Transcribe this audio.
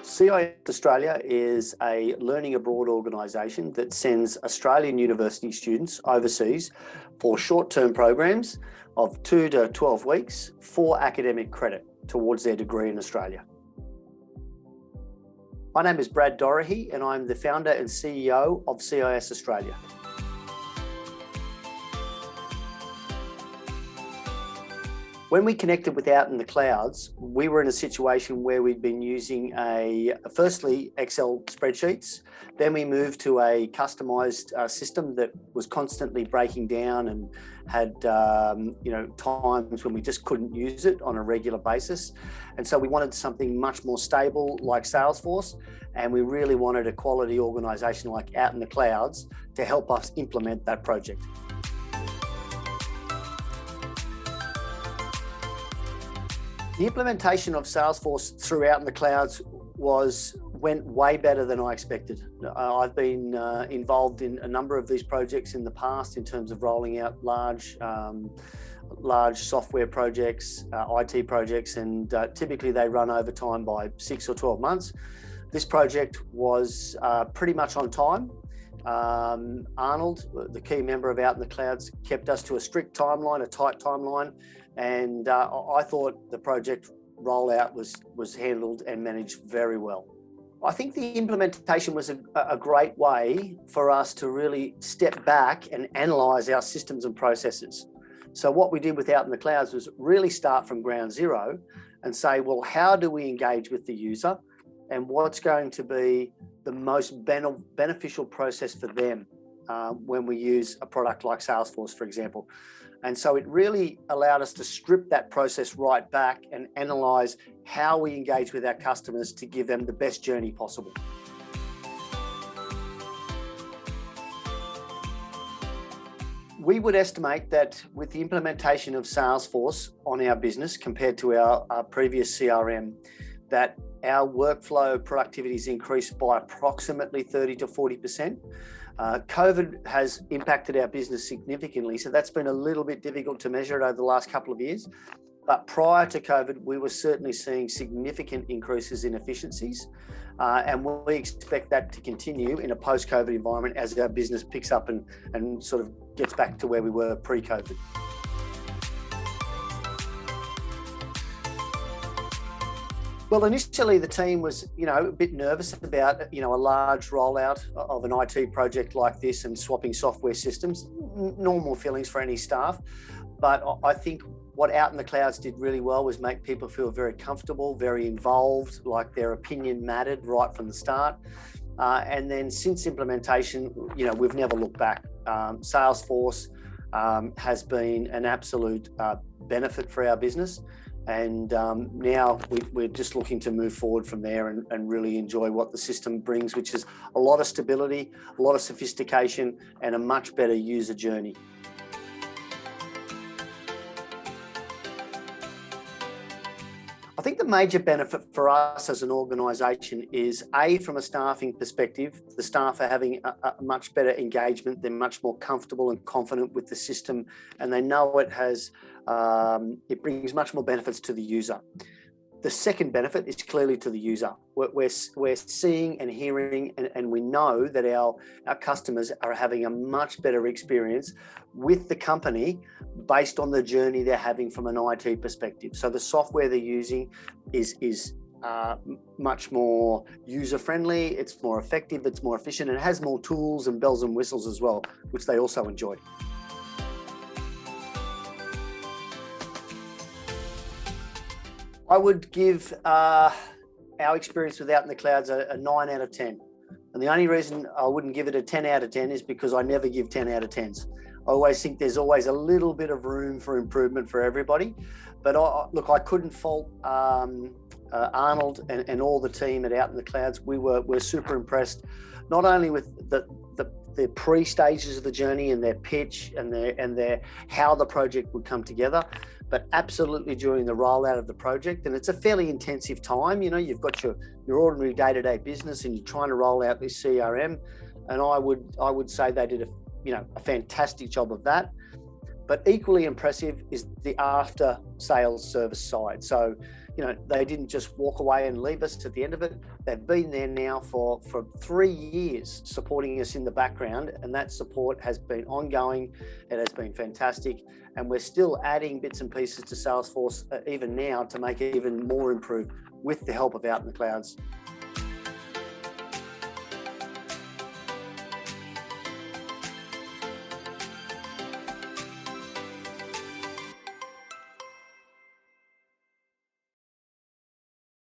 CISaustralia is a learning abroad organisation that sends Australian university students overseas for short-term programs of 2 to 12 weeks for academic credit towards their degree in Australia. My name is Brad Dorahy and I'm the founder and CEO of CISaustralia. When we connected with Out in the Clouds, we were in a situation where we'd been using firstly Excel spreadsheets, then we moved to a customised system that was constantly breaking down and had times when we just couldn't use it on a regular basis. And so we wanted something much more stable like Salesforce, and we really wanted a quality organisation like Out in the Clouds to help us implement that project. The implementation of Salesforce throughout in the clouds went way better than I expected. I've been involved in a number of these projects in the past in terms of rolling out large software projects, IT projects, and typically they run over time by 6 or 12 months. This project was pretty much on time. Arnold, the key member of Out in the Clouds, kept us to a strict timeline, a tight timeline, and I thought the project rollout was handled and managed very well. I think the implementation was a great way for us to really step back and analyse our systems and processes. So what we did with Out in the Clouds was really start from ground zero and say, well, how do we engage with the user and what's going to be the most beneficial process for them when we use a product like Salesforce, for example. And so it really allowed us to strip that process right back and analyse how we engage with our customers to give them the best journey possible. We would estimate that with the implementation of Salesforce on our business compared to our previous CRM, that our workflow productivity has increased by approximately 30 to 40%. COVID has impacted our business significantly, so that's been a little bit difficult to measure it over the last couple of years. But prior to COVID, we were certainly seeing significant increases in efficiencies, and we expect that to continue in a post-COVID environment as our business picks up and sort of gets back to where we were pre-COVID. Well, initially the team was, a bit nervous about, a large rollout of an IT project like this and swapping software systems, normal feelings for any staff. But I think what Out in the Clouds did really well was make people feel very comfortable, very involved, like their opinion mattered right from the start. And then since implementation, we've never looked back. Salesforce has been an absolute benefit for our business. And now we're just looking to move forward from there and really enjoy what the system brings, which is a lot of stability, a lot of sophistication, and a much better user journey. I think the major benefit for us as an organisation is, from a staffing perspective, the staff are having a much better engagement. They're much more comfortable and confident with the system, and they know it brings much more benefits to the user. The second benefit is clearly to the user. We're seeing and hearing, and we know that our customers are having a much better experience with the company based on the journey they're having from an IT perspective. So the software they're using is much more user-friendly, it's more effective, it's more efficient, and it has more tools and bells and whistles as well, which they also enjoy. I would give our experience with Out in the Clouds a 9 out of 10. And the only reason I wouldn't give it a 10 out of 10 is because I never give 10 out of 10s. I always think there's always a little bit of room for improvement for everybody. But I couldn't fault Arnold and all the team at Out in the Clouds. We're super impressed, not only with the pre-stages of the journey and their pitch and their how the project would come together, but absolutely during the rollout of the project. And it's a fairly intensive time. You've got your ordinary day-to-day business and you're trying to roll out this CRM. And I would say they did a fantastic job of that. But equally impressive is the after sales service side. So they didn't just walk away and leave us at the end of it. They've been there now for 3 years supporting us in the background, and that support has been ongoing. It has been fantastic, and we're still adding bits and pieces to Salesforce even now to make it even more improved with the help of Out in the Clouds.